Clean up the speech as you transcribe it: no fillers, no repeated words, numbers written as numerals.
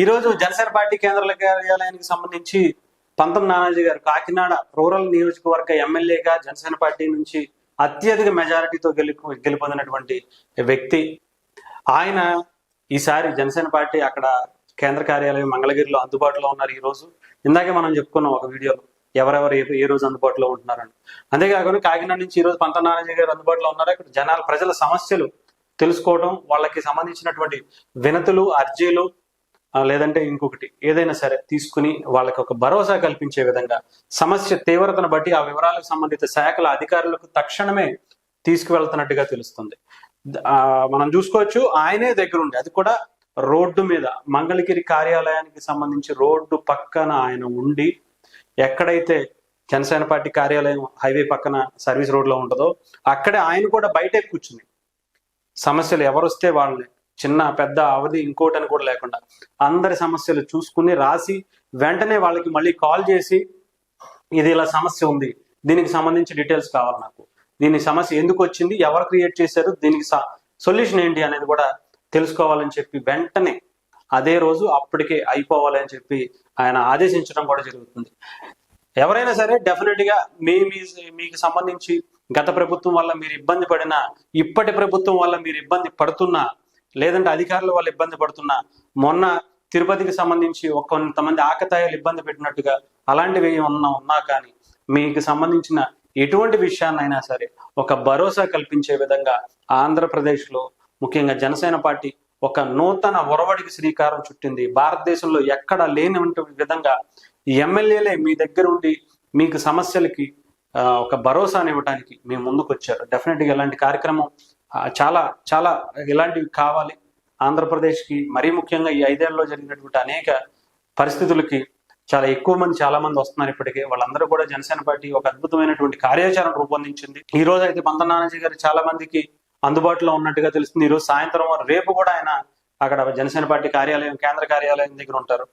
ఈ రోజు జనసేన పార్టీ కేంద్ర కార్యాలయానికి సంబంధించి పంతం నానాజీ గారు కాకినాడ రూరల్ నియోజకవర్గ ఎమ్మెల్యేగా జనసేన పార్టీ నుంచి అత్యధిక మెజారిటీతో గెలుపొందినటువంటి వ్యక్తి. ఆయన ఈసారి జనసేన పార్టీ అక్కడ కేంద్ర కార్యాలయం మంగళగిరిలో అందుబాటులో ఉన్నారు. ఈ రోజు ఇందాకే మనం చెప్పుకున్నాం ఒక వీడియోలో ఎవరెవరు ఏ రోజు అందుబాటులో ఉంటున్నారని. అంతేకాకుండా కాకినాడ నుంచి ఈ రోజు పంతం నానాజీ గారు అందుబాటులో ఉన్నారు. ఇక్కడ ప్రజల సమస్యలు తెలుసుకోవడం, వాళ్ళకి సంబంధించినటువంటి వినతులు, అర్జీలు లేదంటే ఇంకొకటి ఏదైనా సరే తీసుకుని వాళ్ళకి ఒక భరోసా కల్పించే విధంగా సమస్య తీవ్రతను బట్టి ఆ వివరాలకు సంబంధిత శాఖల అధికారులకు తక్షణమే తీసుకువెళ్తున్నట్టుగా తెలుస్తుంది. మనం చూసుకోవచ్చు ఆయనే దగ్గరుండి, అది కూడా రోడ్డు మీద మంగళగిరి కార్యాలయానికి సంబంధించి రోడ్డు పక్కన ఆయన ఉండి, ఎక్కడైతే జనసేన పార్టీ కార్యాలయం హైవే పక్కన సర్వీస్ రోడ్ లో ఉంటుందో అక్కడే ఆయన కూడా బయటే కూర్చుని సమస్యలు ఎవరు వస్తే వాళ్ళని చిన్న పెద్ద అవధి ఇంకోటని కూడా లేకుండా అందరి సమస్యలు చూసుకుని రాసి వెంటనే వాళ్ళకి మళ్ళీ కాల్ చేసి ఇది ఇలా సమస్య ఉంది, దీనికి సంబంధించి డీటెయిల్స్ కావాలి, నాకు దీని సమస్య ఎందుకు వచ్చింది, ఎవరు క్రియేట్ చేశారు, దీనికి సొల్యూషన్ ఏంటి అనేది కూడా తెలుసుకోవాలని చెప్పి వెంటనే అదే రోజు అప్పటికే అయిపోవాలని చెప్పి ఆయన ఆదేశించడం కూడా జరుగుతుంది. ఎవరైనా సరే డెఫినెట్ గా మీకు సంబంధించి గత ప్రభుత్వం వల్ల మీరు ఇబ్బంది పడినా, ఇప్పటి ప్రభుత్వం వల్ల మీరు ఇబ్బంది పడుతున్నా, లేదంటే అధికారుల వల్ల ఇబ్బంది పడుతున్నా, మొన్న తిరుపతికి సంబంధించి కొంతమంది ఆకతాయిలు ఇబ్బంది పెట్టినట్టుగా అలాంటివి ఉన్నా కానీ మీకు సంబంధించిన ఎటువంటి విషయాన్నైనా సరే ఒక భరోసా కల్పించే విధంగా ఆంధ్రప్రదేశ్లో ముఖ్యంగా జనసేన పార్టీ ఒక నూతన ఒరవడికి శ్రీకారం చుట్టింది. భారతదేశంలో ఎక్కడ లేని విధంగా ఎమ్మెల్యేలే మీ దగ్గర ఉండి మీకు సమస్యలకి ఒక భరోసాని ఇవ్వడానికి మేము ముందుకు వచ్చారు. డెఫినెట్గా ఇలాంటి కార్యక్రమం చాలా చాలా ఇలాంటివి కావాలి ఆంధ్రప్రదేశ్కి. మరీ ముఖ్యంగా ఈ 5 ఏళ్లలో జరిగినటువంటి అనేక పరిస్థితులకి చాలా మంది వస్తున్నారు. ఇప్పటికే వాళ్ళందరూ కూడా జనసేన పార్టీ ఒక అద్భుతమైనటువంటి కార్యాచరణ రూపొందించింది. ఈ రోజు అయితే పంతం నానాజీ గారు చాలా మందికి అందుబాటులో ఉన్నట్టుగా తెలుస్తుంది. ఈ రోజు సాయంత్రం రేపు కూడా ఆయన అక్కడ జనసేన పార్టీ కార్యాలయం కేంద్ర కార్యాలయం దగ్గర ఉంటారు.